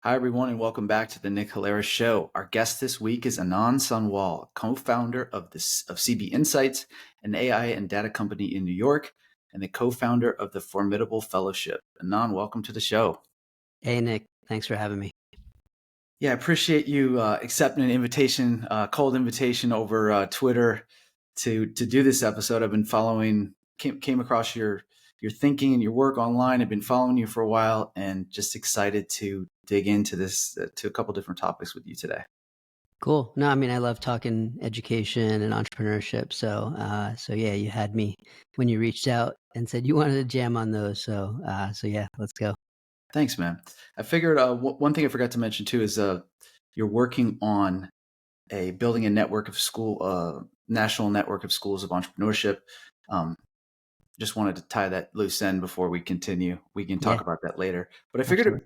Hi, everyone, and welcome back to the Nick Halaris Show. Our guest this week is Anand Sanwal, co-founder of CB Insights, an AI and data company in New York, and the co-founder of the Formidable Fellowship. Anand, welcome to the show. Hey, Nick. Thanks for having me. Yeah, I appreciate you accepting an invitation, cold invitation over Twitter to do this episode. I've been following, came across your thinking and your work online. I've been following you for a while, and just excited to dig into this to a couple different topics with you today. Cool. No, I mean, I love talking education and entrepreneurship. So yeah, you had me when you reached out and said you wanted to jam on those. So yeah, let's go. Thanks, man. I figured one thing I forgot to mention too is you're working on building a network of national network of schools of entrepreneurship. Um, just wanted to tie that loose end before we continue. We can talk about that later. But I figured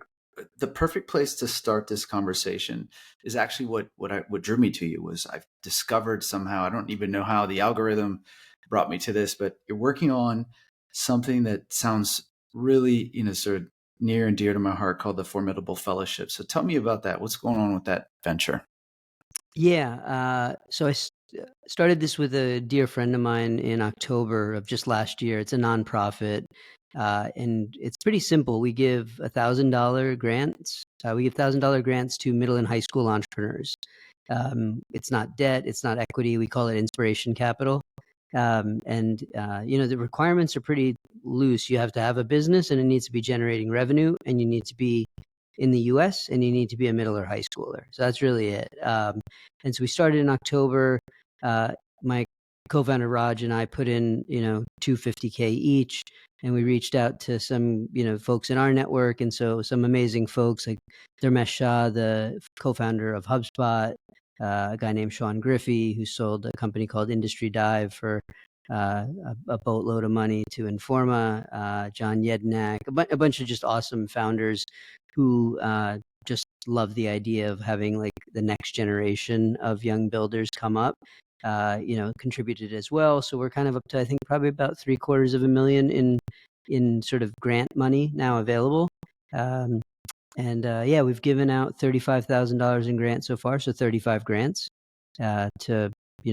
the perfect place to start this conversation is actually what drew me to you. Was I've discovered somehow, I don't even know how the algorithm brought me to this, but you're working on something that sounds really, sort of near and dear to my heart, called the Formidable Fellowship. So tell me about that. What's going on with that venture? Yeah. So I started this with a dear friend of mine in October of just last year. It's a nonprofit, and it's pretty simple. We give $1,000 grants. We give $1,000 grants to middle and high school entrepreneurs. It's not debt. It's not equity. We call it inspiration capital. The requirements are pretty loose. You have to have a business, and it needs to be generating revenue, and you need to be in the US, and you need to be a middle or high schooler. So that's really it. And so we started in October. My co-founder Raj and I put in, $250K each, and we reached out to some, folks in our network. And so some amazing folks like Dharmesh Shah, the co-founder of HubSpot, a guy named Sean Griffey, who sold a company called Industry Dive for a boatload of money to Informa, John Yednak, a bunch of just awesome founders who just love the idea of having like the next generation of young builders come up, contributed as well. So we're kind of up to, I think, probably about $750,000 in sort of grant money now available. We've given out $35,000 in grants so far, so 35 grants to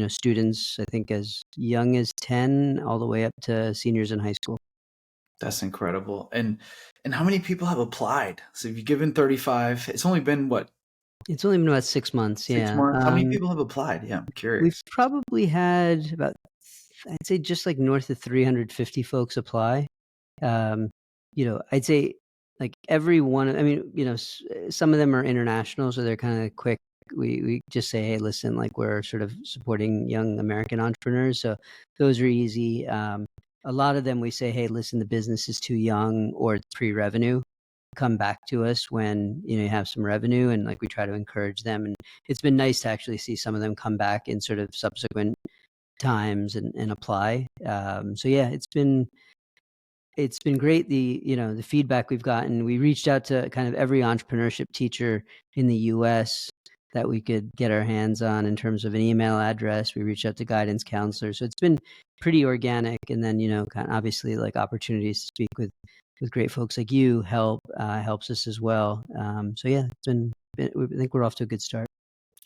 students, I think, as young as 10 all the way up to seniors in high school. That's incredible. And how many people have applied? So if you've given 35, it's only been what? It's only been about 6 months. 6 months. How many people have applied? Yeah, I'm curious. We've probably had about, I'd say, just like north of 350 folks apply. I'd say like every one, some of them are international, so they're kind of quick. We just say, hey, listen, like we're sort of supporting young American entrepreneurs. So those are easy. A lot of them we say, hey, listen, the business is too young or it's pre-revenue. Come back to us when you have some revenue, and like we try to encourage them. And it's been nice to actually see some of them come back in sort of subsequent times and apply. It's been great. The feedback we've gotten. We reached out to kind of every entrepreneurship teacher in the US that we could get our hands on in terms of an email address. We reached out to guidance counselors. So it's been pretty organic. And then, kind of obviously like opportunities to speak with great folks like you helps us as well. I think we're off to a good start.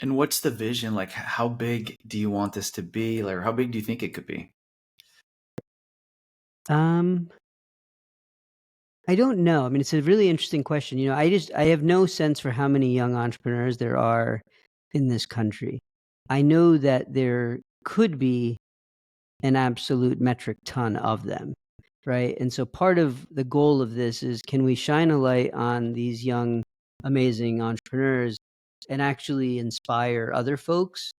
And what's the vision? Like, how big do you want this to be? Like, how big do you think it could be? I don't know. I mean, it's a really interesting question. I have no sense for how many young entrepreneurs there are in this country. I know that there could be an absolute metric ton of them, right? And so part of the goal of this is, can we shine a light on these young, amazing entrepreneurs and actually inspire other folks,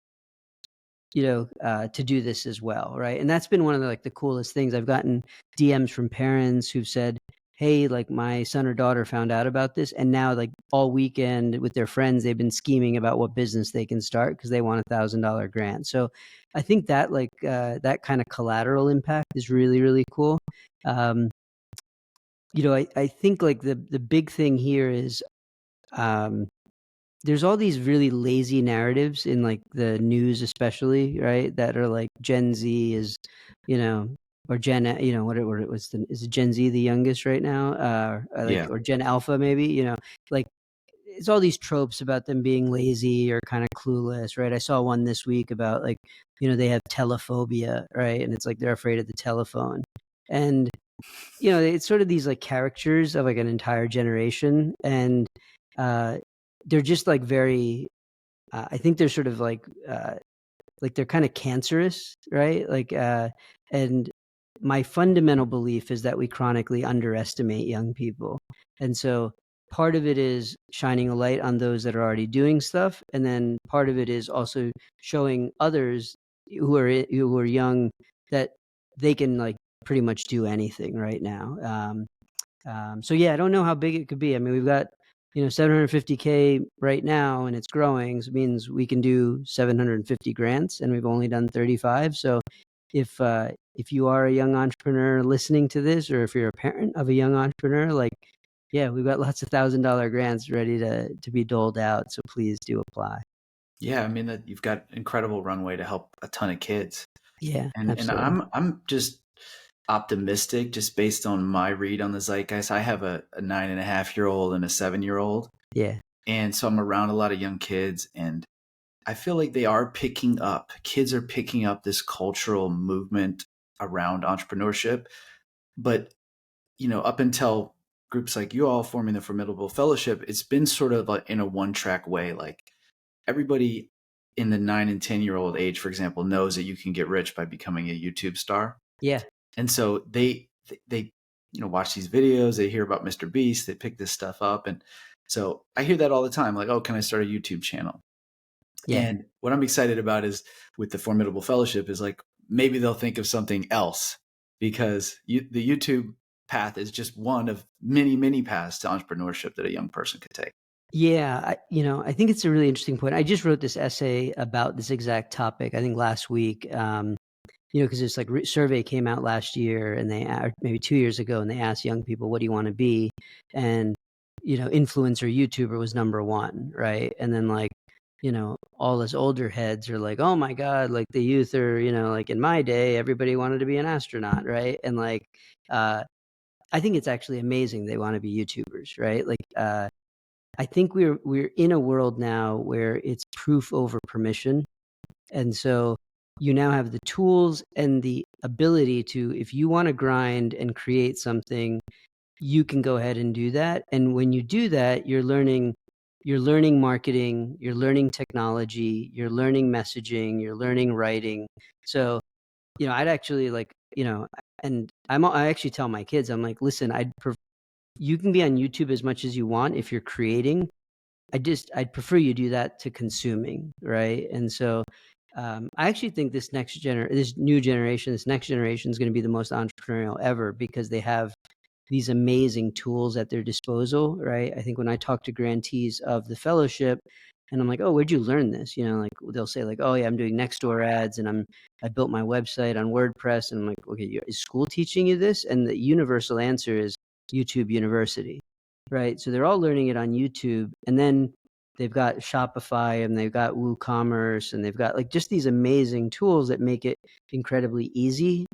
to do this as well, right? And that's been one of the coolest things. I've gotten DMs from parents who've said, hey, like my son or daughter found out about this, and now like all weekend with their friends, they've been scheming about what business they can start because they want $1,000 grant. So I think that that kind of collateral impact is really, really cool. I think like the big thing here is there's all these really lazy narratives in like the news, especially, right? That are like Gen Z is, or Gen, what it was, is Gen Z the youngest right now? Or Gen Alpha maybe, like it's all these tropes about them being lazy or kind of clueless, right? I saw one this week about like, they have telephobia, right? And it's like they're afraid of the telephone. And, it's sort of these like caricatures of like an entire generation. And they're just like very, I think they're sort of like they're kind of cancerous, right? And my fundamental belief is that we chronically underestimate young people. And so part of it is shining a light on those that are already doing stuff. And then part of it is also showing others who are young that they can like pretty much do anything right now. So yeah, I don't know how big it could be. I mean, we've got 750K right now, and it's growing. So it means we can do 750 grants, and we've only done 35. So if you are a young entrepreneur listening to this, or if you're a parent of a young entrepreneur, like, yeah, we've got lots of $1,000 grants ready to be doled out. So please do apply. Yeah, I mean that you've got incredible runway to help a ton of kids. Yeah, And absolutely. I'm just optimistic just based on my read on the zeitgeist. I have a 9.5-year-old and a 7-year-old. Yeah. And so I'm around a lot of young kids, and I feel like kids are picking up this cultural movement around entrepreneurship. But, up until groups like you all forming the Formidable Fellowship, it's been sort of like in a one-track way. Like everybody in the 9 and 10-year-old age, for example, knows that you can get rich by becoming a YouTube star. Yeah. And so they watch these videos, they hear about Mr. Beast, they pick this stuff up. And so I hear that all the time, like, oh, can I start a YouTube channel? Yeah. And what I'm excited about is with the Formidable Fellowship is like maybe they'll think of something else, because the YouTube path is just one of many, many paths to entrepreneurship that a young person could take. Yeah, I think it's a really interesting point. I just wrote this essay about this exact topic, I think last week. Because this like survey came out last year, and or maybe 2 years ago, and they asked young people, "What do you want to be?" And influencer, YouTuber was number one, right? And then like, all us older heads are like, "Oh my God!" Like the youth are, like in my day, everybody wanted to be an astronaut, right? And like, I think it's actually amazing they want to be YouTubers, right? Like, I think we're in a world now where it's proof over permission. And so you now have the tools and the ability to, if you want to grind and create something, you can go ahead and do that. And when you do that, you're learning marketing, you're learning technology, you're learning messaging, you're learning writing. So, I'd actually like, and I actually tell my kids, I'm like, listen, you can be on YouTube as much as you want if you're creating. I'd prefer you do that to consuming, right? And so I actually think this next generation is going to be the most entrepreneurial ever, because they have these amazing tools at their disposal, right? I think when I talk to grantees of the fellowship, and I'm like, "Oh, where'd you learn this?" Like they'll say like, "Oh yeah, I'm doing Nextdoor ads, and I built my website on WordPress." And I'm like, "Okay, is school teaching you this?" And the universal answer is YouTube University, right? So they're all learning it on YouTube, and then they've got Shopify, and they've got WooCommerce, and they've got like just these amazing tools that make it incredibly easy.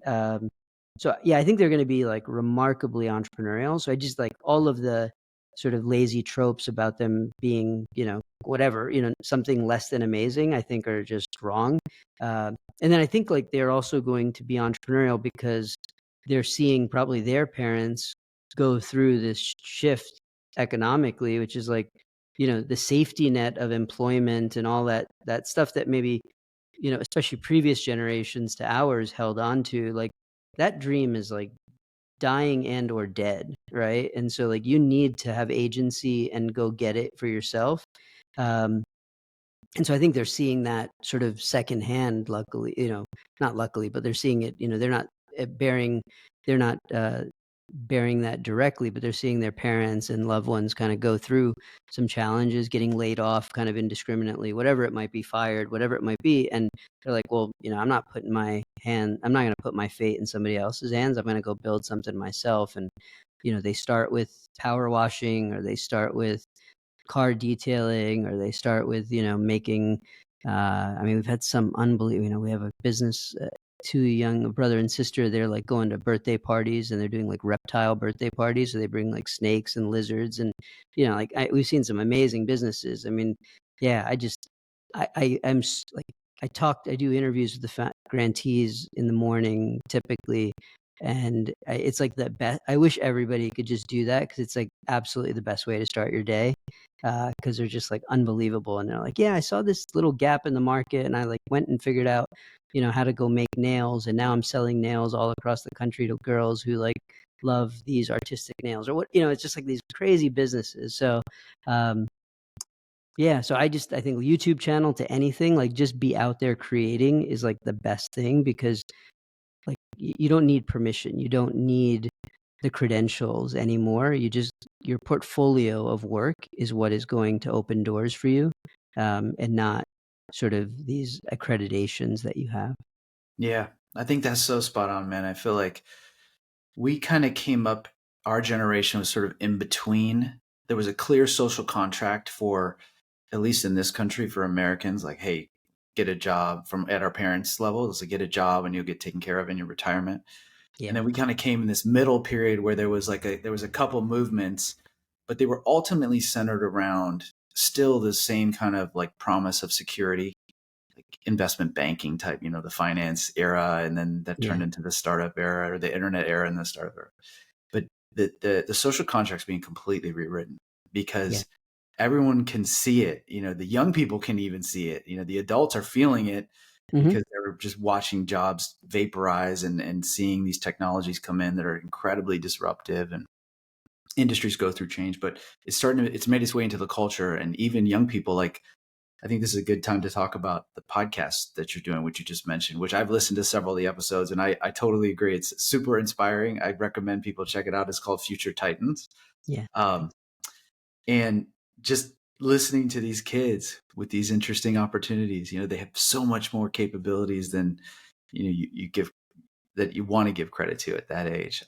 So yeah, I think they're going to be like remarkably entrepreneurial. So I just like all of the sort of lazy tropes about them being, whatever, something less than amazing, I think are just wrong. And then I think like they're also going to be entrepreneurial because they're seeing probably their parents go through this shift economically, which is like, the safety net of employment and all that stuff that maybe, especially previous generations to ours held on to. Like that dream is like dying and or dead, right? And so like you need to have agency and go get it for yourself. And so I think they're seeing that sort of secondhand, luckily, not luckily, but they're seeing it, they're not they're not bearing that directly, but they're seeing their parents and loved ones kind of go through some challenges, getting laid off kind of indiscriminately, whatever it might be, fired, whatever it might be. And they're like, well, I'm not going to put my fate in somebody else's hands. I'm going to go build something myself. And, they start with power washing, or they start with car detailing, or they start with, making, I mean, we've had some unbelievable, we have a business two young brother and sister. They're like going to birthday parties, and they're doing like reptile birthday parties. So they bring like snakes and lizards, and like we've seen some amazing businesses. I mean, yeah, like I do interviews with the grantees in the morning typically, and it's like the best. I wish everybody could just do that, because it's like absolutely the best way to start your day, because they're just like unbelievable, and they're like, yeah, I saw this little gap in the market, and I like went and figured out how to go make nails, and now I'm selling nails all across the country to girls who like love these artistic nails, or what. It's just like these crazy businesses. So yeah, so I think YouTube channel to anything, like just be out there creating is like the best thing, because like you don't need permission, you don't need the credentials anymore. Your portfolio of work is what is going to open doors for you, and not sort of these accreditations that you have. Yeah, I think that's so spot on, man. I feel like we kind of came up, our generation was sort of in between. There was a clear social contract for, at least in this country, for Americans, like, hey, get a job from at our parents' level. It's like, get a job and you'll get taken care of in your retirement. Yeah. And then we kind of came in this middle period where there was a couple movements, but they were ultimately centered around still the same kind of like promise of security, like investment banking type, the finance era, and then that turned into the startup era, or the internet era and the startup era. But the social contract's being completely rewritten, because everyone can see it. The young people can even see it. The adults are feeling it, because they're just watching jobs vaporize and seeing these technologies come in that are incredibly disruptive, and industries go through change. But it's made its way into the culture, and even young people, like, I think this is a good time to talk about the podcast that you're doing, which you just mentioned, which I've listened to several of the episodes, and I totally agree. It's super inspiring. I recommend people check it out. It's called Future Titans. Yeah. And just listening to these kids with these interesting opportunities, they have so much more capabilities than, you give, that you want to give credit to at that age.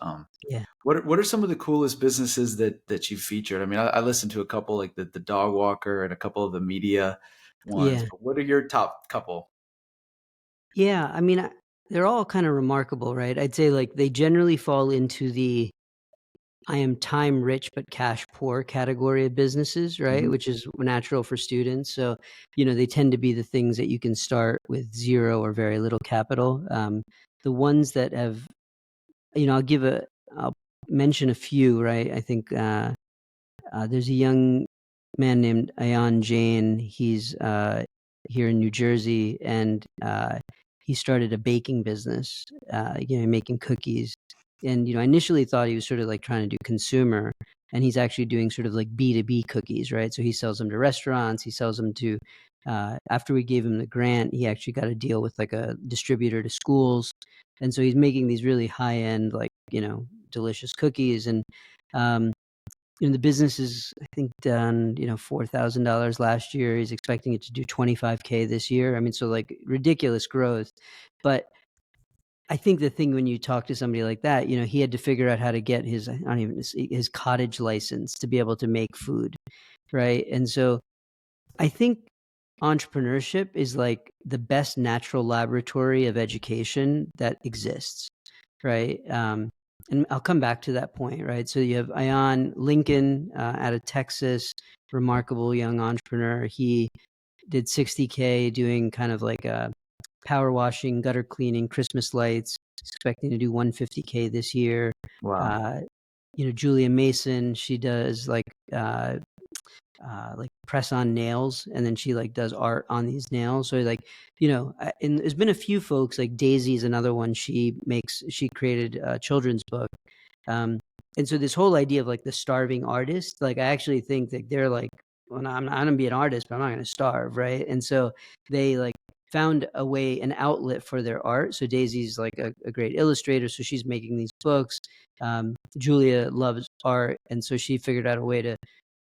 Yeah. What are some of the coolest businesses that you featured? I mean, I listened to a couple, like the dog walker and a couple of the media ones, Yeah. but what are your top couple? Yeah. I mean, they're all kind of remarkable, right? I'd say like they generally fall into the I am time rich but cash poor category of businesses, right? Mhm. Which is natural for students. So, they tend to be the things that you can start with zero or very little capital. The ones that have, I'll mention a few, right? I think there's a young man named Ayan Jain. He's here in New Jersey, and he started a baking business, making cookies. And I initially thought he was sort of like trying to do consumer, and he's actually doing sort of like B2B cookies, right? So he sells them to restaurants, he sells them to. After we gave him the grant, he actually got a deal with like a distributor to schools, and so he's making these really high end, like delicious cookies. And the business is, I think, done $4,000 last year. He's expecting it to do 25K this year. I mean, so like ridiculous growth. But I think the thing when you talk to somebody like that, he had to figure out how to get his, I don't even, his cottage license to be able to make food, right? And so I think entrepreneurship is like the best natural laboratory of education that exists, right? And I'll come back to that point, right? So you have Ion Lincoln out of Texas, remarkable young entrepreneur. He did 60K doing kind of like a power washing, gutter cleaning, Christmas lights. He's expecting to do 150K this year. Wow. Julia Mason, she does like press on nails, and then she like does art on these nails. So like, and there's been a few folks, like Daisy's another one. She created a children's book. And so this whole idea of like the starving artist, like I actually think that they're like, well, I'm not going to be an artist, but I'm not going to starve. Right. And so they like found a way, an outlet for their art. So Daisy's like a great illustrator. So she's making these books. Julia loves art. And so she figured out a way to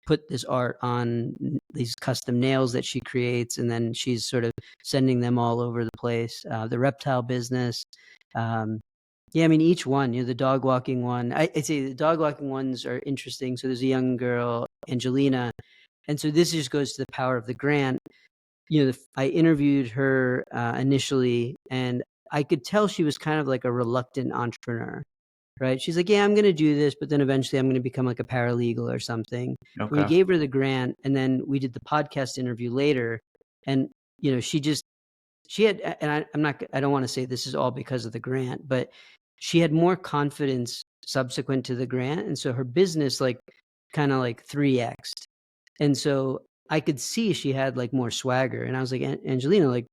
put this art on these custom nails that she creates. And then she's sort of sending them all over the place. The reptile business. Yeah, I mean, each one, the dog walking one, I'd say the dog walking ones are interesting. So there's a young girl, Angelina. And so this just goes to the power of the grant. I interviewed her initially, and I could tell she was kind of like a reluctant entrepreneur, right? She's like, yeah, I'm going to do this, but then eventually I'm going to become like a paralegal or something. We Okay. gave her the grant, and then we did the podcast interview later, and she had, and I don't want to say this is all because of the grant, but she had more confidence subsequent to the grant, and so her business like kind of like 3x'd, and so I could see she had like more swagger, and I was like, Angelina, like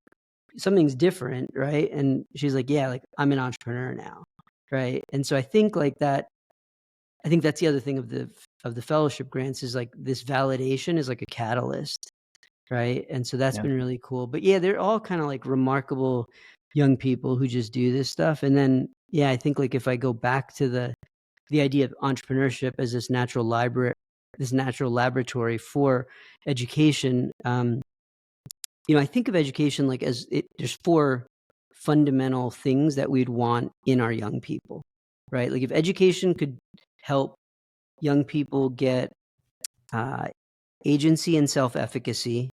something's different, right? And she's like, yeah, like I'm an entrepreneur now, right? And so I think like that. I think that's the other thing of the fellowship grants is like this validation is like a catalyst, right? And so that's Yeah. been really cool. But yeah, they're all kind of like remarkable young people who just do this stuff. And then yeah, I think like if I go back to the idea of entrepreneurship as this natural laboratory for education, I think of education like there's four fundamental things that we'd want in our young people, right? Like if education could help young people get uh, agency and self-efficacy,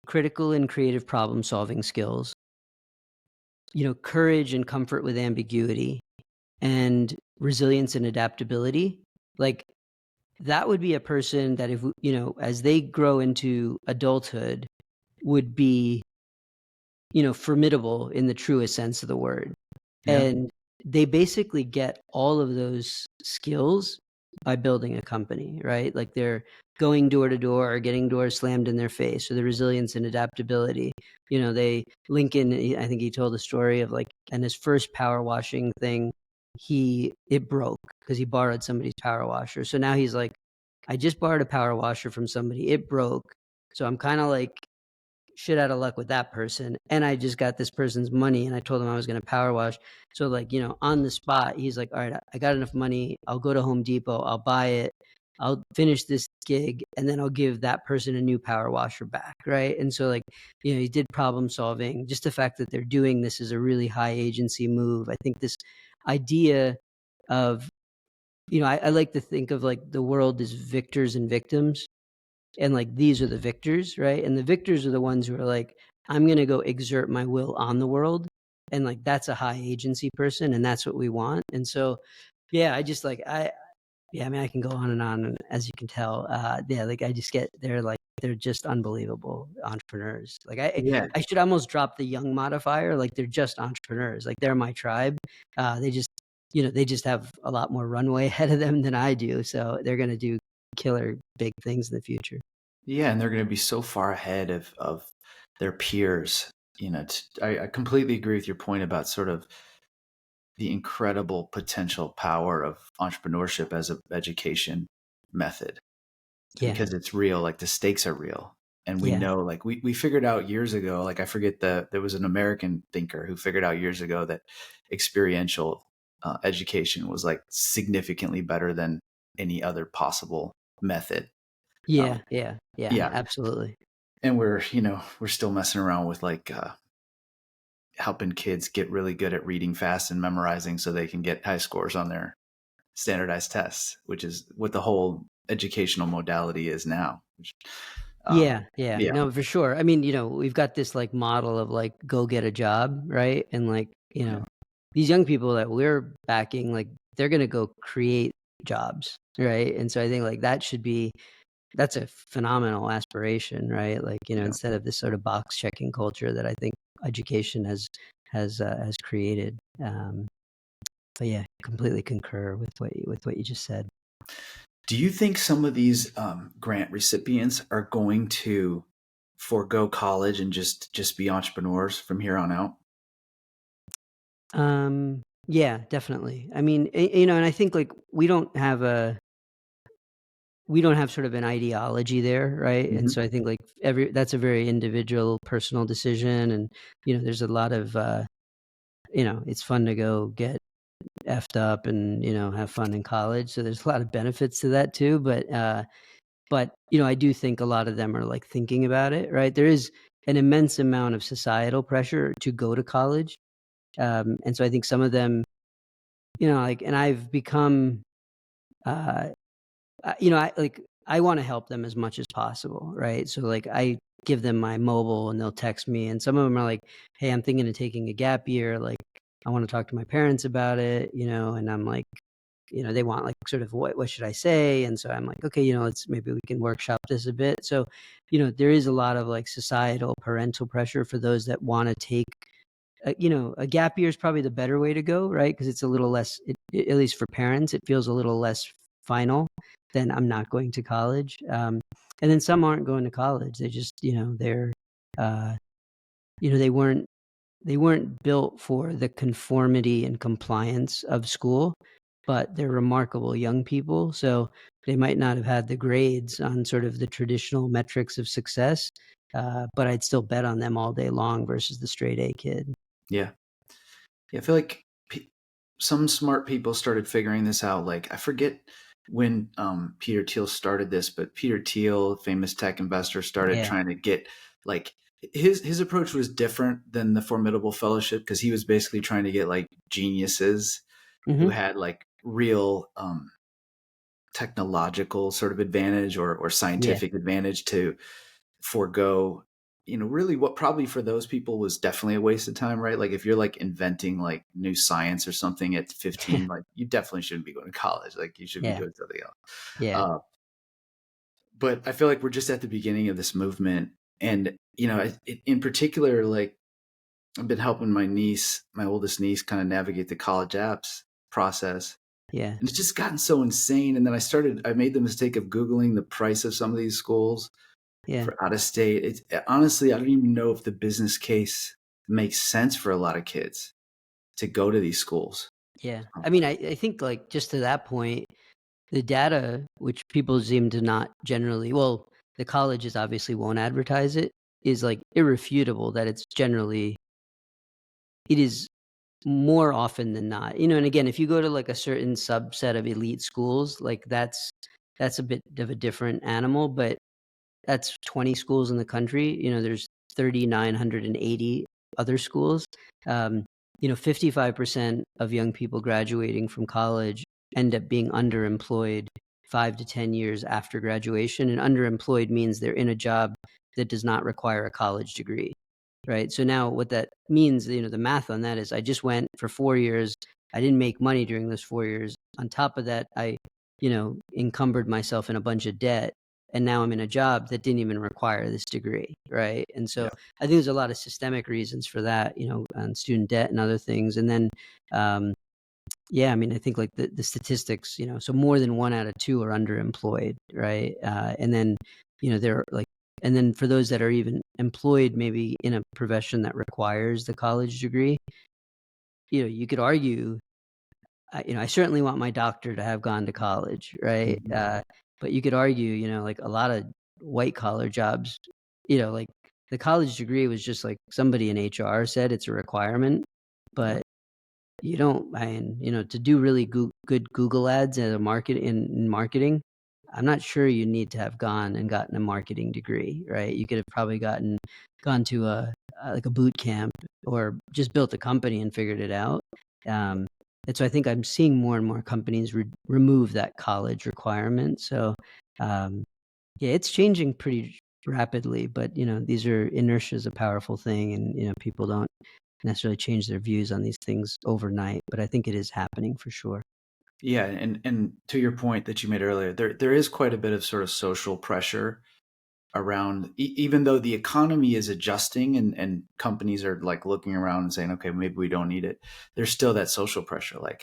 critical and creative problem-solving skills, courage and comfort with ambiguity, and resilience and adaptability. Like that would be a person that if as they grow into adulthood would be formidable in the truest sense of the word. Yeah. And they basically get all of those skills by building a company, right? Like they're going door to door or getting doors slammed in their face, or the resilience and adaptability. Lincoln, I think he told a story of like, and his first power washing thing, it broke because he borrowed somebody's power washer. So now he's like, I just borrowed a power washer from somebody. It broke. So I'm kind of like shit out of luck with that person, and I just got this person's money, and I told him I was going to power wash. So like on the spot he's like, all right, I got enough money, I'll go to Home Depot, I'll buy it, I'll finish this gig, and then I'll give that person a new power washer back, right? And so like he did problem solving. Just the fact that they're doing this is a really high agency move. I think this idea of I like to think of like the world as victors and victims, and like these are the victors, right? And the victors are the ones who are like, I'm going to go exert my will on the world, and like that's a high agency person, and that's what we want. And so yeah, I just like I mean I can go on, and as you can tell, yeah, like I just get they're just unbelievable entrepreneurs. Like Yeah. I should almost drop the young modifier. Like they're just entrepreneurs. Like they're my tribe. They just they just have a lot more runway ahead of them than I do, so they're going to do killer big things in the future. Yeah, and they're going to be so far ahead of their peers. I completely agree with your point about sort of the incredible potential power of entrepreneurship as an education method, Yeah. because it's real. Like the stakes are real, and we Yeah. know. Like we figured out years ago. Like I forget there was an American thinker who figured out years ago that experiential education was like significantly better than any other possible method. Yeah. Um, Yeah. Yeah. yeah, Absolutely. and we're still messing around with like helping kids get really good at reading fast and memorizing so they can get high scores on their standardized tests, which is what the whole educational modality is now. Yeah. Yeah. Yeah, No, for sure. I mean, we've got this like model of like go get a job, right? And like, yeah, these young people that we're backing, like they're going to go create jobs, right? And so I think like that's a phenomenal aspiration, right? Like, yeah. instead of this sort of box checking culture that I think education has created. But yeah, completely concur with what you just said. Do you think some of these grant recipients are going to forego college and just be entrepreneurs from here on out? Yeah, definitely. I mean, and I think like we don't have sort of an ideology there, right? And Hmm. so I think like that's a very individual, personal decision, and there's a lot of it's fun to go get effed up and have fun in college. So there's a lot of benefits to that too, but I do think a lot of them are like thinking about it, right? There is an immense amount of societal pressure to go to college, and so I think some of them, like, and I've become, I want to help them as much as possible, right? So like give them my mobile and they'll text me. And some of them are like, hey, I'm thinking of taking a gap year. Like, I want to talk to my parents about it, and I'm like, they want like sort of what should I say? And so I'm like, okay, maybe we can workshop this a bit. So, there is a lot of like societal parental pressure for those that want to take, a gap year is probably the better way to go, right? Because it's a little less, at least for parents, it feels a little less final than I'm not going to college. And then some aren't going to college. They just, they're, they weren't built for the conformity and compliance of school, but they're remarkable young people. So they might not have had the grades on sort of the traditional metrics of success, but I'd still bet on them all day long versus the straight A kid. Yeah. I feel like some smart people started figuring this out. Like, I forget when Peter Thiel started this, but Peter Thiel, famous tech investor, started trying to get like his approach was different than the Formidable Fellowship, because he was basically trying to get like geniuses who had like real technological sort of advantage or scientific advantage to forego, really what probably for those people was definitely a waste of time, right? Like if you're like inventing like new science or something at 15, like you definitely shouldn't be going to college. Like you should be doing something else. Yeah. But I feel like we're just at the beginning of this movement. And, in particular, like I've been helping my oldest niece kind of navigate the college apps process. Yeah. And it's just gotten so insane. And then I made the mistake of Googling the price of some of these schools for out of state. Honestly, I don't even know if the business case makes sense for a lot of kids to go to these schools. Yeah. I mean, I think like just to that point, the data, which people seem to not generally, well, the colleges obviously won't advertise it, is like irrefutable that it is more often than not, and again, if you go to like a certain subset of elite schools, like that's a bit of a different animal, but that's 20 schools in the country. There's 3,980 other schools. 55% of young people graduating from college end up being underemployed 5 to 10 years after graduation. And underemployed means they're in a job that does not require a college degree, right? So now what that means, the math on that is I just went for 4 years. I didn't make money during those 4 years. On top of that, I, encumbered myself in a bunch of debt. And now I'm in a job that didn't even require this degree, right? And so I think there's a lot of systemic reasons for that, on student debt and other things. And then, I mean, I think like the statistics, so more than 1 out of 2 are underemployed, right? And then, they're like, and then for those that are even employed, maybe in a profession that requires the college degree, you could argue, I certainly want my doctor to have gone to college, right? But you could argue, like a lot of white collar jobs, like the college degree was just like somebody in HR said it's a requirement, but you don't, to do really good Google ads as a in marketing, I'm not sure you need to have gone and gotten a marketing degree, right? You could have probably gone to like a boot camp or just built a company and figured it out. And so I think I'm seeing more and more companies remove that college requirement. So, it's changing pretty rapidly, but, inertia is a powerful thing, and, people don't necessarily change their views on these things overnight, but I think it is happening for sure. Yeah. And to your point that you made earlier, there is quite a bit of sort of social pressure around, even though the economy is adjusting and companies are like looking around and saying, okay, maybe we don't need it. There's still that social pressure. Like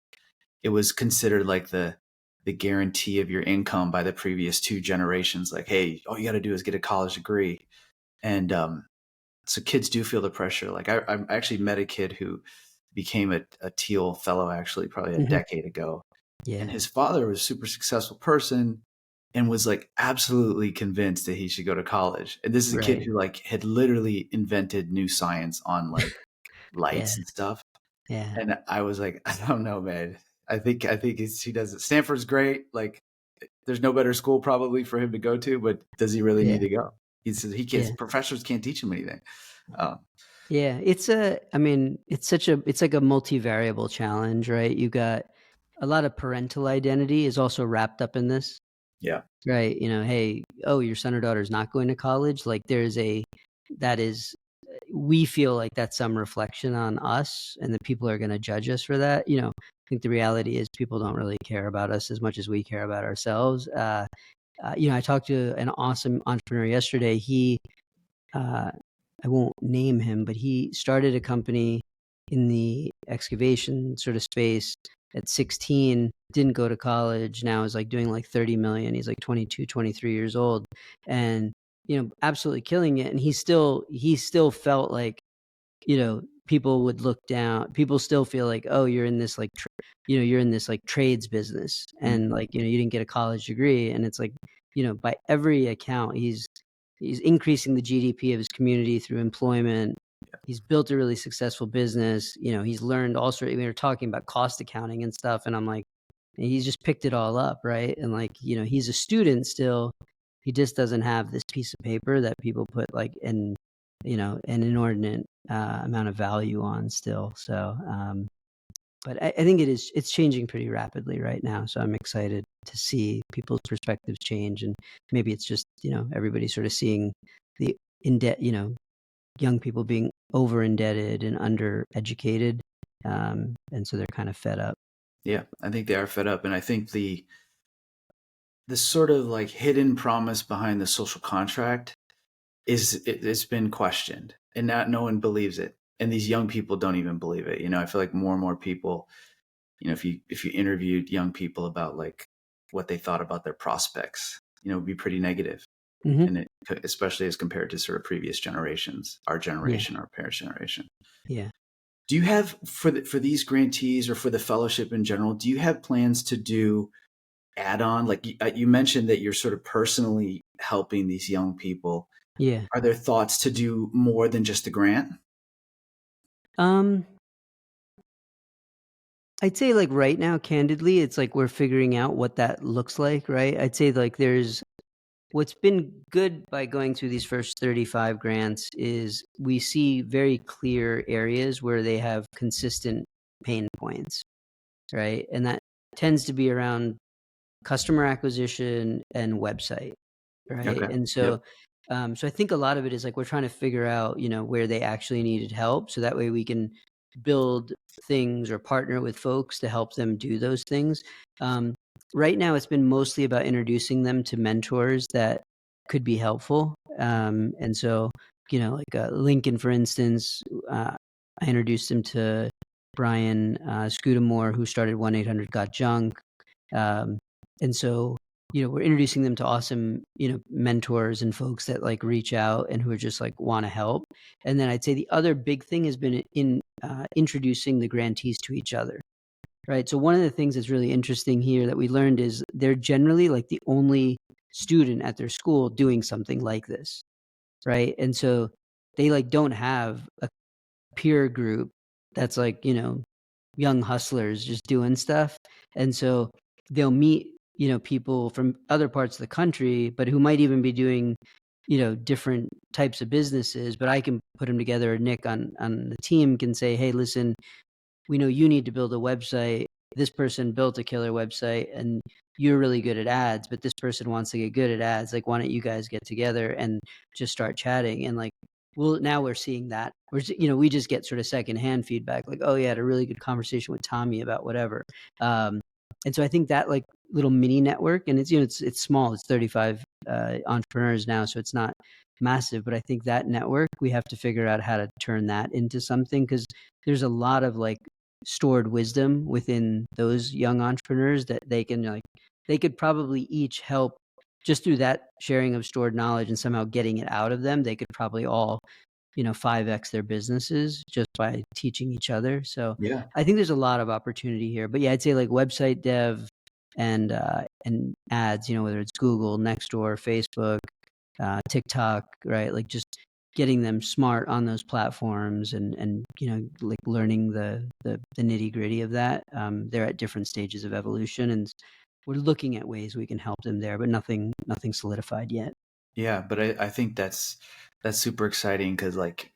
it was considered like the guarantee of your income by the previous 2 generations. Like, hey, all you got to do is get a college degree. And so kids do feel the pressure. Like I actually met a kid who became a Teal fellow actually probably a decade ago. And his father was a super successful person and was like absolutely convinced that he should go to college. And this is a kid who like had literally invented new science on like lights and stuff. Yeah. And I was like, I don't know, man. I think he does it. Stanford's great. Like there's no better school probably for him to go to, but does he really need to go? He says he can't, professors can't teach him anything. It's it's like a multivariable challenge, right? You got a lot of parental identity is also wrapped up in this. Yeah. right? Hey, oh, your son or daughter is not going to college. Like that is, we feel like that's some reflection on us, and that people are going to judge us for that. I think the reality is people don't really care about us as much as we care about ourselves. I talked to an awesome entrepreneur yesterday. Uh, I won't name him, but he started a company in the excavation sort of space at 16, didn't go to college, now is like doing like 30 million. He's like 22, 23 years old, and absolutely killing it. And he still felt like, people would look down. People still feel like, oh, you're in this like, you're in this like trades business, Mm. and like, you didn't get a college degree. And it's like, by every account, he's increasing the GDP of his community through employment. He's built a really successful business. He's learned all sorts. We were talking about cost accounting and stuff, and I'm like, he's just picked it all up, right? And like, he's a student still. He just doesn't have this piece of paper that people put like an inordinate amount of value on still. So, but I think it's changing pretty rapidly right now. So I'm excited to see people's perspectives change, and maybe it's just everybody sort of seeing the in debt, young people being over indebted and under educated, and so they're kind of fed up. Yeah, I think they are fed up, and I think the sort of like hidden promise behind the social contract it's been questioned, and not no one believes it, and these young people don't even believe it. I feel like more and more people, if you interviewed young people about like what they thought about their prospects, it'd be pretty negative, Mm-hmm. and especially as compared to sort of previous generations, our Yeah, generation, our parents' generation. yeah, Do you have for these grantees or for the fellowship in general? Do you have plans to do add-on? Like you mentioned that you're sort of personally helping these young people. yeah. Are there thoughts to do more than just a grant? Um, I'd say like right now, candidly, it's like we're figuring out what that looks like, right? I'd say like there's what's been good by going through these first 35 grants is we see very clear areas where they have consistent pain points, right? And that tends to be around customer acquisition and website, right? Okay. And Yep. so I think a lot of it is like we're trying to figure out, where they actually needed help, so that way we can build things or partner with folks to help them do those things. Um, right now, it's been mostly about introducing them to mentors that could be helpful. And so, like Lincoln, for instance, I introduced him to Brian Scudamore, who started 1-800-GOT-JUNK. Um, and so, we're introducing them to awesome, mentors and folks that like reach out and who are just like want to help. And then I'd say the other big thing has been in introducing the grantees to each other. Right. So one of the things that's really interesting here that we learned is they're generally like the only student at their school doing something like this. Right. And so they like don't have a peer group that's like, young hustlers just doing stuff. And so they'll meet, people from other parts of the country, but who might even be doing, different types of businesses. But I can put them together. Nick on the team can say, hey, listen, we know you need to build a website. This person built a killer website and you're really good at ads, but this person wants to get good at ads. Like, why don't you guys get together and just start chatting? And like, well, now we're seeing that we just get sort of secondhand feedback. Like, oh yeah, I had a really good conversation with Tommy about whatever. And so I think that like little mini network, and it's small. It's 35 entrepreneurs now, so it's not massive, but I think that network, we have to figure out how to turn that into something, because there's a lot of like stored wisdom within those young entrepreneurs that they could probably each help just through that sharing of stored knowledge and somehow getting it out of them. They could probably all 5x their businesses just by teaching each other. So Yeah. I think there's a lot of opportunity here. But yeah, I'd say like website dev and ads, whether it's Google, Nextdoor, Facebook, TikTok, right? Like just getting them smart on those platforms and like learning the nitty gritty of that. They're at different stages of evolution, and we're looking at ways we can help them there, but nothing solidified yet. Yeah. But I think that's super exciting because like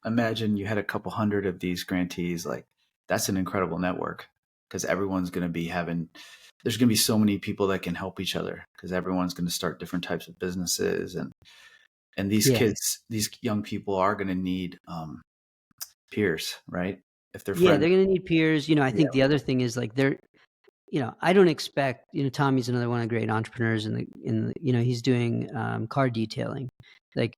imagine you had a couple hundred of these grantees. Like that's an incredible network because everyone's going to be there's going to be so many people that can help each other, because everyone's going to start different types of businesses, and these Yeah. kids, these young people are going to need peers, right? If they're Yeah, friends. they're going to need peers. I Yeah. think the other thing is like I don't expect, Tommy's another one of the great entrepreneurs he's doing car detailing. Like,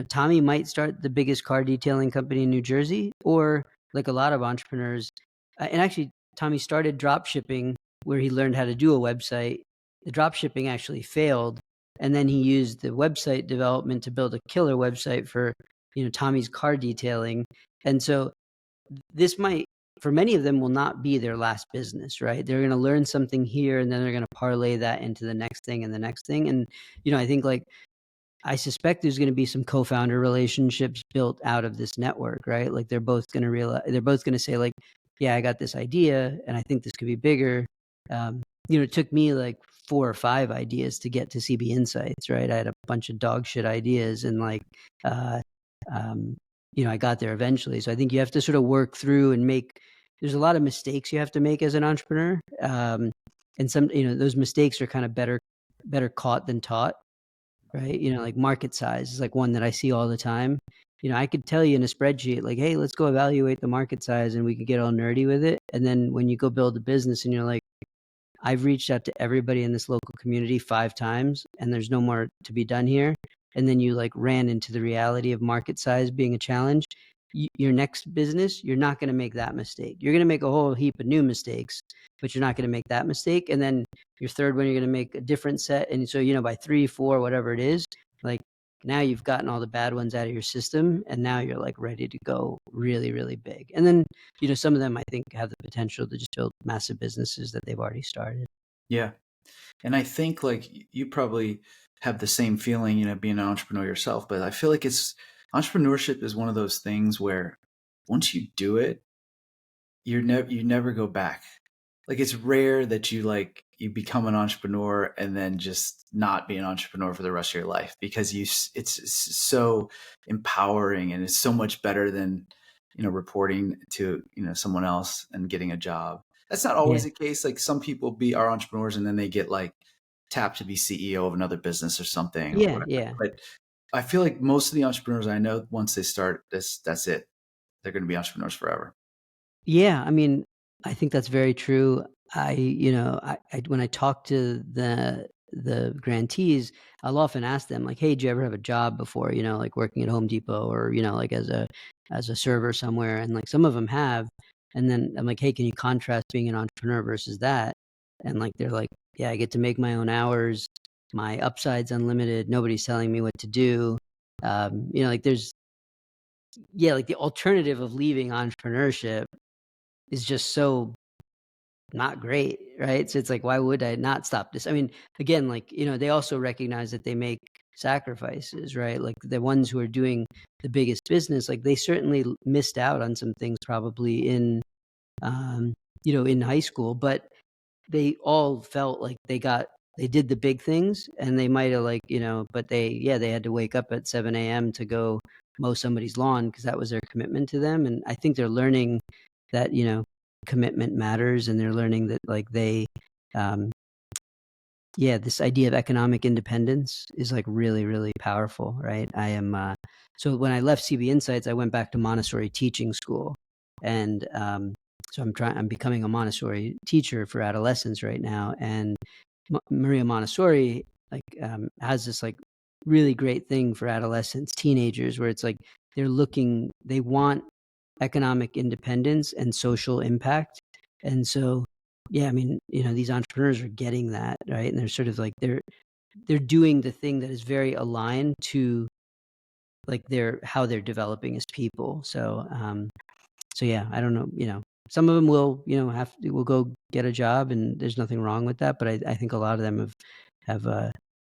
Tommy might start the biggest car detailing company in New Jersey, or like a lot of entrepreneurs. And actually, Tommy started drop shipping where he learned how to do a website. The drop shipping actually failed. And then he used the website development to build a killer website for, Tommy's car detailing. And so this might, for many of them, will not be their last business, right? They're going to learn something here, and then they're going to parlay that into the next thing and the next thing. And, I think like, I suspect there's going to be some co-founder relationships built out of this network, right? Like they're both going to say like, yeah, I got this idea and I think this could be bigger. It took me like 4 or 5 ideas to get to CB Insights, right? I had a bunch of dog shit ideas, and like, I got there eventually. So I think you have to sort of work through and there's a lot of mistakes you have to make as an entrepreneur. And some, those mistakes are kind of better caught than taught, right? Like market size is like one that I see all the time. I could tell you in a spreadsheet, like, hey, let's go evaluate the market size, and we could get all nerdy with it. And then when you go build a business and you're like, I've reached out to everybody in this local community 5 times and there's no more to be done here. And then you like ran into the reality of market size being a challenge. Your next business, you're not going to make that mistake. You're going to make a whole heap of new mistakes, but you're not going to make that mistake. And then your third one, you're going to make a different set. And so, by 3, 4, whatever it is, like now you've gotten all the bad ones out of your system, and now you're like ready to go really, really big. And then, some of them I think have the potential to just build massive businesses that they've already started. Yeah. And I think like you probably have the same feeling, being an entrepreneur yourself, but I feel like entrepreneurship is one of those things where once you do it, you never go back. Like it's rare that you become an entrepreneur and then just not be an entrepreneur for the rest of your life, because it's so empowering, and it's so much better than, reporting to, someone else and getting a job. That's not always Yeah. the case. Like some people are entrepreneurs and then they get like tapped to be CEO of another business or something or Yeah. whatever. Yeah. But I feel like most of the entrepreneurs I know, once they start this, that's it. They're going to be entrepreneurs forever. Yeah. I mean, I think that's very true. When I talk to the grantees, I'll often ask them like, hey, did you ever have a job before, like working at Home Depot, or, like as a server somewhere? And like some of them have. And then I'm like, hey, can you contrast being an entrepreneur versus that? And like, they're like, yeah, I get to make my own hours. My upside's unlimited. Nobody's telling me what to do. Like like the alternative of leaving entrepreneurship is just so not great, right? So it's like, why would I not stop this? I mean, again, like, they also recognize that they make sacrifices, right? Like the ones who are doing the biggest business, like they certainly missed out on some things probably in high school, but they all felt like they did the big things, and they might have like, but they had to wake up at 7 a.m. to go mow somebody's lawn because that was their commitment to them. And I think they're learning that, commitment matters, and they're learning that like um, this idea of economic independence is like really, really powerful, right? So when I left CB Insights, I went back to Montessori teaching school. And so I'm becoming a Montessori teacher for adolescents right now. And Maria Montessori has this like really great thing for adolescents, teenagers, where it's like they want economic independence and social impact. And so, yeah, I mean, these entrepreneurs are getting that, right? And they're sort of like, they're doing the thing that is very aligned to like how they're developing as people. So, yeah, I don't know, some of them will, will go get a job, and there's nothing wrong with that. But I think a lot of them have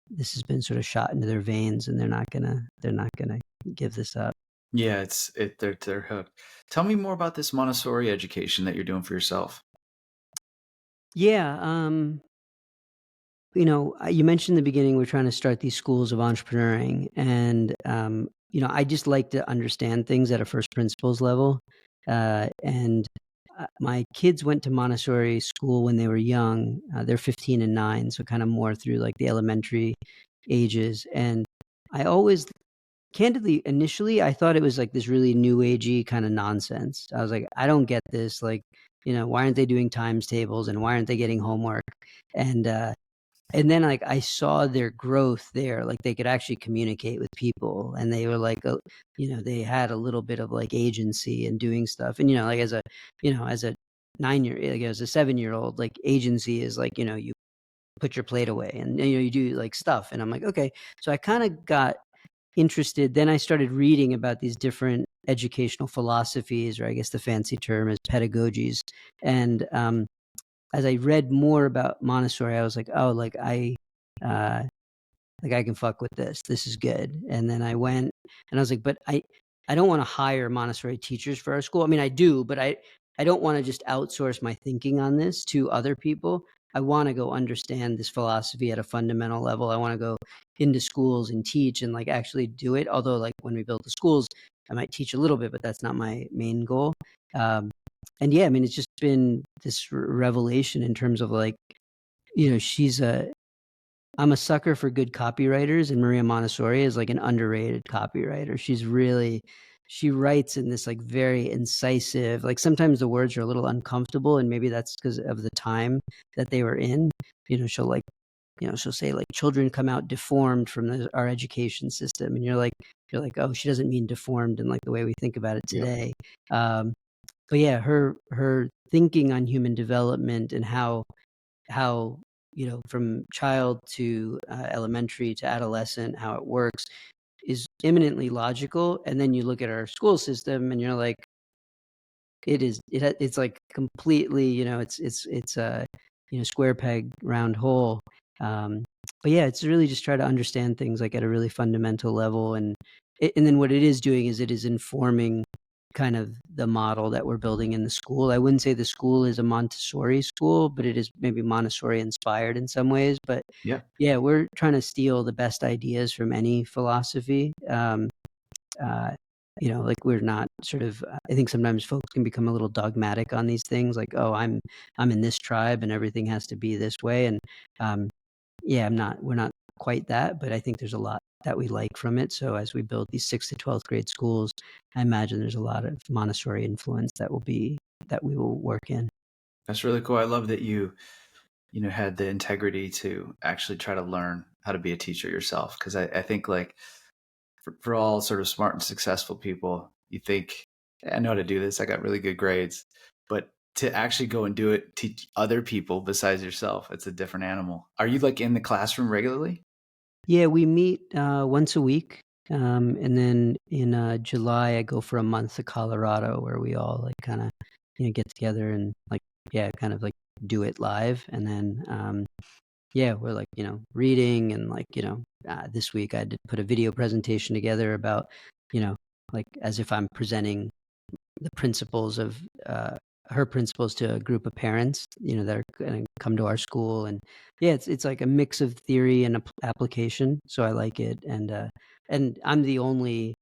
this has been sort of shot into their veins, and they're not gonna give this up. Yeah, they're hooked. Tell me more about this Montessori education that you're doing for yourself. Yeah, you mentioned in the beginning we're trying to start these schools of entrepreneuring, and I just like to understand things at a first principles level, and my kids went to Montessori school when they were young. They're 15 and 9, so kind of more through like the elementary ages. And I always, candidly, initially, I thought it was like this really new agey kind of nonsense. I was like, I don't get this. Like, why aren't they doing times tables and why aren't they getting homework? And then like I saw their growth there, like they could actually communicate with people, and they were like, they had a little bit of like agency and doing stuff. And like as a 9-year, like as a 7-year-old, like agency is like you put your plate away and you do like stuff. And I'm like, okay. So I kind of got interested. Then I started reading about these different educational philosophies, or I guess the fancy term is pedagogies. And as I read more about Montessori, I was like, oh, uh, like I can fuck with this. This is good. And then I went and I was like, but I don't want to hire Montessori teachers for our school. I mean, I do, but I don't want to just outsource my thinking on this to other people. I want to go understand this philosophy at a fundamental level. I want to go into schools and teach and like actually do it. Although like when we build the schools, I might teach a little bit, but that's not my main goal. And yeah, I mean, it's just been this revelation in terms of like, I'm a sucker for good copywriters, and Maria Montessori is like an underrated copywriter. She writes in this like very incisive, like sometimes the words are a little uncomfortable, and maybe that's because of the time that they were in. She'll say like children come out deformed from our education system, and you're like, oh, she doesn't mean deformed in like the way we think about it Yep. today. But yeah, her thinking on human development and how from child to elementary to adolescent, how it works is eminently logical. And then you look at our school system and you're like, it's like completely, it's a square peg round hole. But yeah, it's really just try to understand things like at a really fundamental level. And then what it is doing is it is informing kind of the model that we're building in the school. I wouldn't say the school is a Montessori school, but it is maybe Montessori inspired in some ways. But Yeah. yeah, we're trying to steal the best ideas from any philosophy. Uh, like we're not sort of, I think sometimes folks can become a little dogmatic on these things, like, oh, I'm in this tribe and everything has to be this way. And yeah, we're not quite that, but I think there's a lot that we like from it. So as we build these 6th to 12th grade schools, I imagine there's a lot of Montessori influence that we will work in. That's really cool. I love that you had the integrity to actually try to learn how to be a teacher yourself. Cause I think like for all sort of smart and successful people, you think, I know how to do this. I got really good grades, but to actually go and do it, teach other people besides yourself, it's a different animal. Are you like in the classroom regularly? Yeah, we meet once a week. And then in July, I go for a month to Colorado where we all like kind of, get together and like, yeah, kind of like do it live. And then, yeah, we're like, reading and like, this week I did put a video presentation together about, like as if I'm presenting the principles of her principles to a group of parents, that are going to come to our school. And yeah, it's like a mix of theory and application. So I like it. And I'm the only,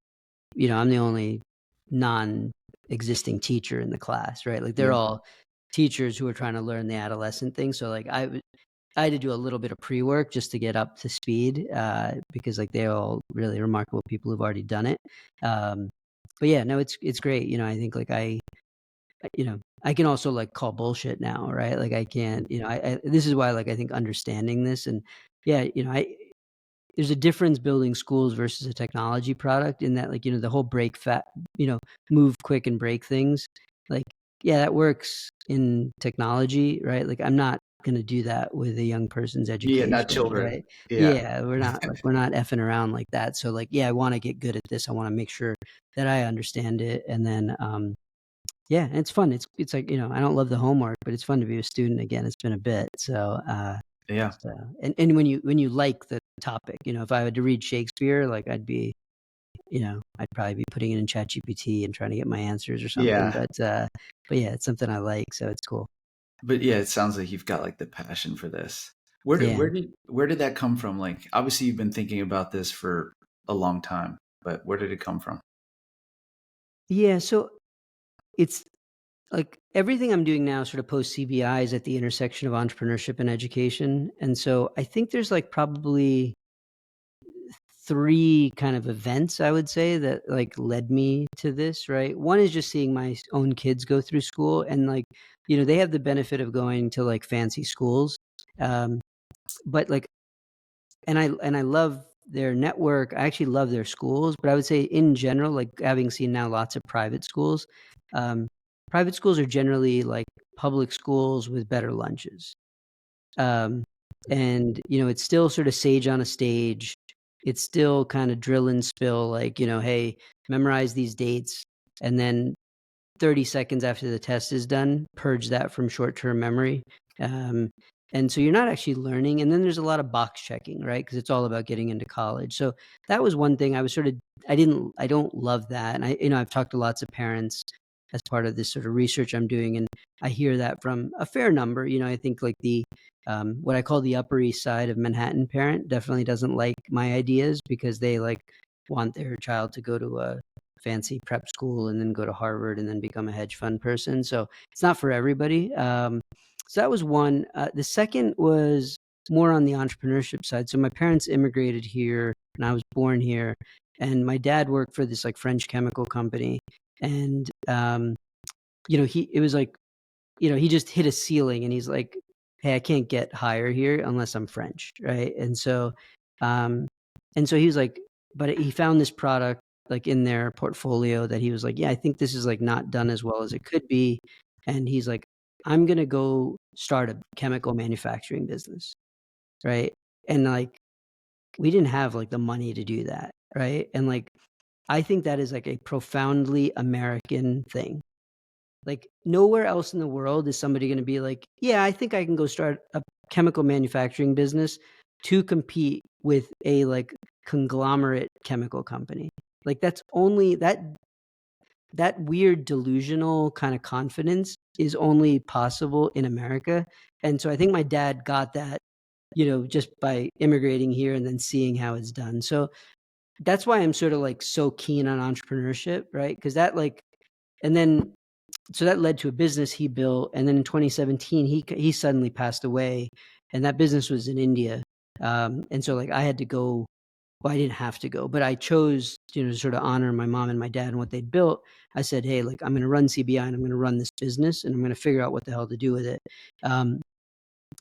non-existing teacher in the class, right? Like they're Yeah. all teachers who are trying to learn the adolescent thing. So like I had to do a little bit of pre-work just to get up to speed, because like they're all really remarkable people who've already done it. But yeah, no, it's great. I think like I can also like call bullshit now, right? Like I can't, this is why like I think understanding this and yeah, there's a difference building schools versus a technology product in that like, the whole move quick and break things. Like, yeah, that works in technology, right? Like I'm not going to do that with a young person's Yeah. Not education, children. right? Yeah. Yeah, we're not effing around like that. So like, yeah, I want to get good at this. I want to make sure that I understand it. And then, yeah, and it's fun. It's like, I don't love the homework, but it's fun to be a student again. It's been a bit. So, Yeah. and when you like the topic, if I had to read Shakespeare, like I'd probably be putting it in ChatGPT and trying to get my answers or something. Yeah. But yeah, it's something I like, so it's cool. But yeah, it sounds like you've got like the passion for this. Where did Yeah. that come from? Like obviously you've been thinking about this for a long time, but where did it come from? Yeah, so it's like everything I'm doing now sort of post CBI is at the intersection of entrepreneurship and education. And so I think there's like probably 3 kind of events, I would say, that like led me to this, right? One is just seeing my own kids go through school, and like, they have the benefit of going to like fancy schools. Um, but like, and I love their network. I actually love their schools, but I would say in general, like having seen now lots of um, private schools are generally like public schools with better lunches. Um, and it's still sort of sage on a stage. It's still kind of drill and spill, like, hey, memorize these dates, and then 30 seconds after the test is done, purge that from short-term memory. Um, and so you're not actually learning. And then there's a lot of box checking, right? Because it's all about getting into college. So that was one thing I was sort of, I don't love that. And I've talked to lots of parents as part of this sort of research I'm doing, and I hear that from a fair number. I think like what I call the Upper East Side of Manhattan parent definitely doesn't like my ideas, because they like want their child to go to a fancy prep school and then go to Harvard and then become a hedge fund person. So it's not for everybody. So that was one. The second was more on the entrepreneurship side. So my parents immigrated here and I was born here, and my dad worked for this like French chemical company. And, it was like, he just hit a ceiling, and he's like, hey, I can't get higher here unless I'm French. Right. Um, and so he was like, but he found this product like in their portfolio that he was like, yeah, I think this is like not done as well as it could be. And he's like, I'm going to go start a chemical manufacturing business. Right. And like, we didn't have like the money to do that. Right. And like, I think that is like a profoundly American thing. Like nowhere else in the world is somebody going to be like, yeah, I think I can go start a chemical manufacturing business to compete with a like conglomerate chemical company. Like that's only that weird delusional kind of confidence is only possible in America. And so I think my dad got that, just by immigrating here and then seeing how it's done. So that's why I'm sort of like so keen on entrepreneurship, right? Because that like, and then so that led to a business he built, and then in 2017 he suddenly passed away, and that business was in India. And so like I had to go. Well, I didn't have to go, but I chose, to sort of honor my mom and my dad and what they'd built. I said, hey, like I'm going to run CBI and I'm going to run this business and I'm going to figure out what the hell to do with it. And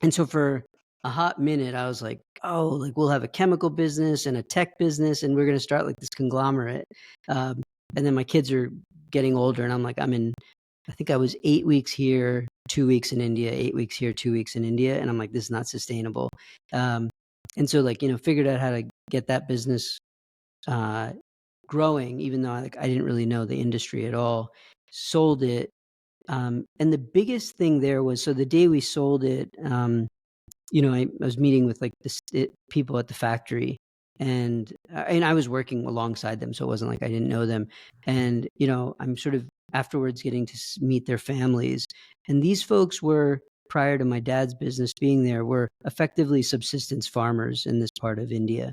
so for a hot minute, I was like, oh, like we'll have a chemical business and a tech business, and we're going to start like this conglomerate. And then my kids are getting older, and I'm like, I think I was 8 weeks here, 2 weeks in India, 8 weeks here, 2 weeks in India. And I'm like, this is not sustainable. And so like, figured out how to get that business growing, even though I didn't really know the industry at all. Sold it. And the biggest thing there was, so the day we sold it, I was meeting with like people at the factory, and I was working alongside them, so it wasn't like I didn't know them. And I'm sort of afterwards getting to meet their families, and these folks were, prior to my dad's business being there, were effectively subsistence farmers in this part of India.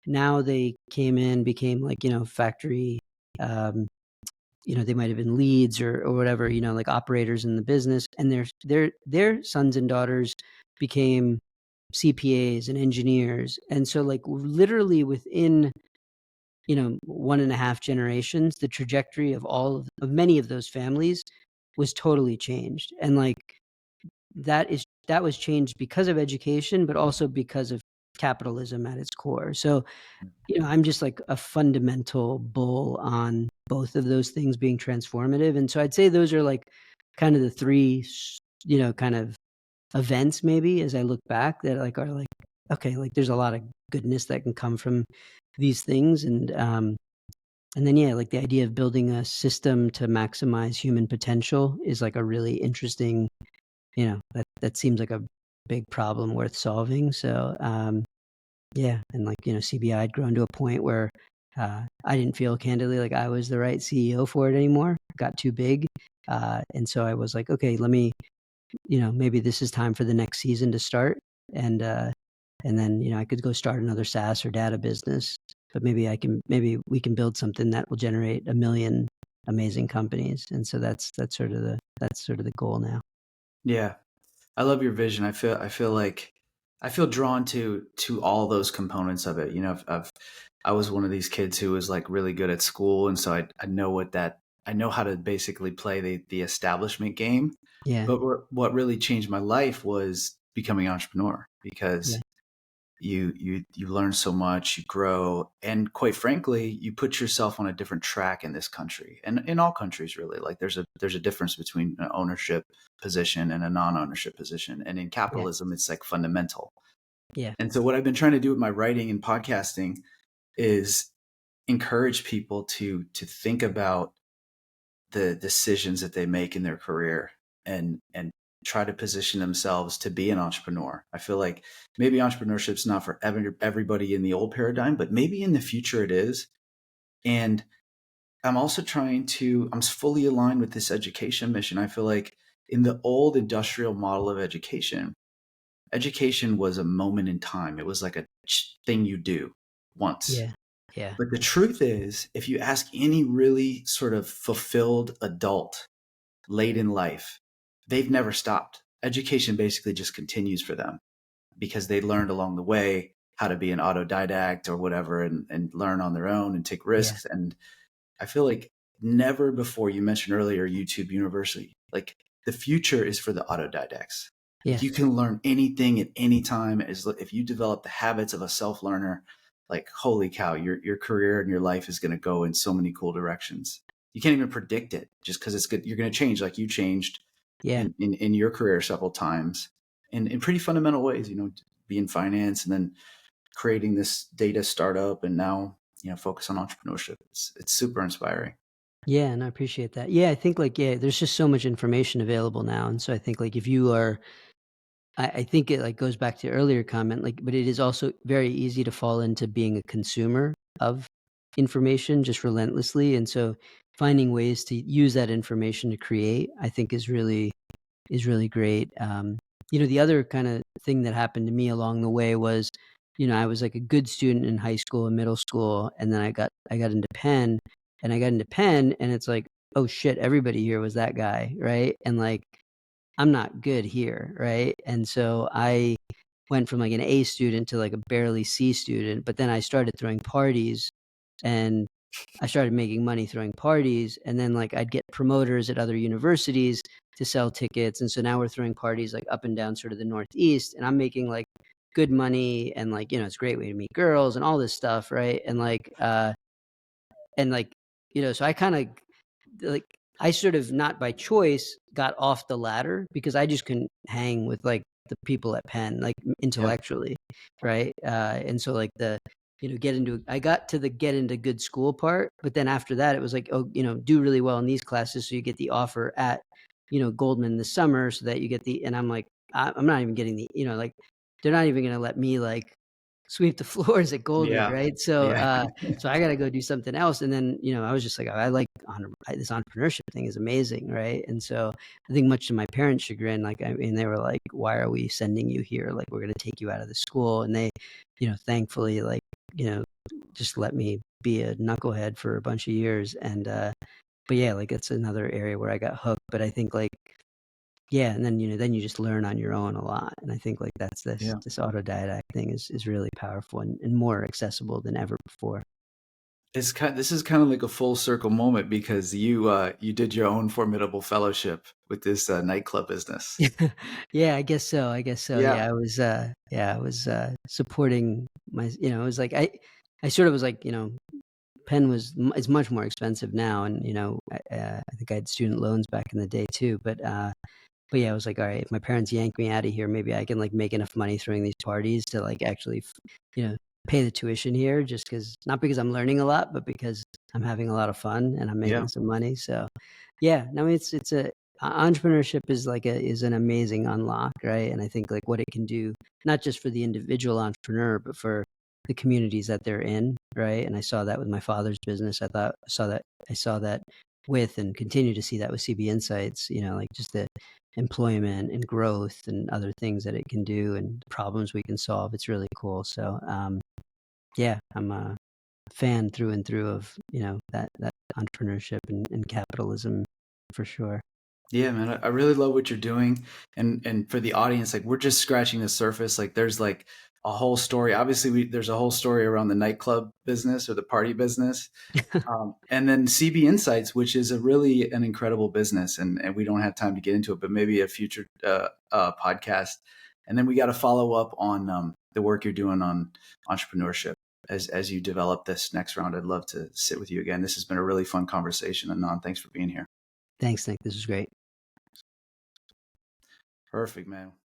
Now they came in, became like factory. They might have been leads or whatever, like operators in the business, and their sons and daughters became CPAs and engineers. And so like literally within 1.5 generations, the trajectory of many of those families was totally changed. And like that was changed because of education, but also because of capitalism at its core. So I'm just like a fundamental bull on both of those things being transformative. And so I'd say those are like kind of the 3 kind of events, maybe, as I look back, that like are like, okay, like there's a lot of goodness that can come from these things. And then like the idea of building a system to maximize human potential is like a really interesting, that seems like a big problem worth solving. So and like CBI had grown to a point where I didn't feel candidly like I was the right CEO for it anymore. It got too big, and so I was like, okay, let me, maybe this is time for the next season to start. And then I could go start another SaaS or data business, but maybe we can build something that will generate $1 million amazing companies. And so that's sort of the goal now. Yeah. I love your vision. I feel drawn to all those components of it. You know, I was one of these kids who was like really good at school, and so I know I know how to basically play the establishment game. Yeah. But what really changed my life was becoming an entrepreneur, because Yeah. you learn so much, you grow, and quite frankly, you put yourself on a different track in this country, and in all countries really. Like there's a difference between an ownership position and a non-ownership position, and in Yeah. capitalism, it's like fundamental. Yeah. And so what I've been trying to do with my writing and podcasting is encourage people to think about the decisions that they make in their career, and try to position themselves to be an entrepreneur. I feel like maybe entrepreneurship's not for everybody in the old paradigm, but maybe in the future it is. And I'm fully aligned with this education mission. I feel like in the old industrial model of education was a moment in time. It was like a thing you do once. Yeah. Yeah. But the truth is, if you ask any really sort of fulfilled adult late in life, they've never stopped. Education basically just continues for them, because they learned along the way how to be an autodidact or whatever, and learn on their own and take Yeah. risks. And I feel like never before, you mentioned earlier YouTube University, like the future is for the autodidacts. Like Yeah. you can learn anything at any time, as if you develop the habits of a self-learner. Like holy cow, your career and your life is going to go in so many cool directions. You can't even predict it, just because it's good. You're going to change, like you changed Yeah. in your career several times, in pretty fundamental ways. You know, be in finance, and then creating this data startup, and now, you know, focus on entrepreneurship. It's super inspiring. Yeah, and I appreciate that. Yeah, I think like, yeah, there's just so much information available now. And so I think like if you are, I think it like goes back to your earlier comment, like, but it is also very easy to fall into being a consumer of information just relentlessly. And so finding ways to use that information to create, I think is really great. The other kind of thing that happened to me along the way was, I was like a good student in high school and middle school, and then I got into Penn, and it's like, oh shit, everybody here was that guy, right? And like, I'm not good here, right? And so I went from like an A student to like a barely C student, but then I started throwing parties, and I started making money throwing parties, and then like I'd get promoters at other universities to sell tickets, and so now we're throwing parties like up and down sort of the Northeast, and I'm making like good money, and like, it's a great way to meet girls and all this stuff, right? And so I kind of like, I sort of, not by choice, got off the ladder because I just couldn't hang with like the people at Penn, like Yep. intellectually, right? And so like I got to the get into good school part, but then after that, it was like, oh, do really well in these classes, so you get the offer at, Goldman this summer, so that you get and I'm like, I'm not even getting like, they're not even going to let me like sweep the floors at Goldman, Yeah. right? So, Yeah. so I got to go do something else. And then, I was just like, I like this entrepreneurship thing is amazing, right? And so I think much to my parents' chagrin, like, I mean, they were like, why are we sending you here? Like, we're going to take you out of the school. And they, thankfully, like, just let me be a knucklehead for a bunch of years. And, but yeah, like, it's another area where I got hooked. But I think like, yeah, and then then you just learn on your own a lot, and I think like that's Yeah. this autodidact thing is really powerful and more accessible than ever before. This is kind of like a full circle moment, because you did your own Formidable Fellowship with this nightclub business. Yeah, I guess so. I guess so. Yeah. I was supporting my, it was like I sort of was like, Penn it's much more expensive now, and I think I had student loans back in the day too, but yeah, I was like, all right, if my parents yank me out of here, maybe I can like make enough money throwing these parties to like actually, pay the tuition here, just not because I'm learning a lot, but because I'm having a lot of fun and I'm Yeah. making some money. So yeah, no, it's entrepreneurship is an amazing unlock, right? And I think like what it can do, not just for the individual entrepreneur, but for the communities that they're in, right? And I saw that with my father's business. I saw that with, and continue to see that with CB Insights, like just the employment and growth and other things that it can do and problems we can solve. It's really cool. So yeah, I'm a fan through and through of that entrepreneurship and capitalism for sure. Yeah, man, I really love what you're doing. And for the audience, like we're just scratching the surface. Like there's like a whole story. Obviously, there's a whole story around the nightclub business or the party business. And then CB Insights, which is a really an incredible business, and we don't have time to get into it, but maybe a future podcast. And then we got to follow up on the work you're doing on entrepreneurship as you develop this next round. I'd love to sit with you again. This has been a really fun conversation, Anand. Thanks for being here. Thanks, Nick. This is great. Perfect, man.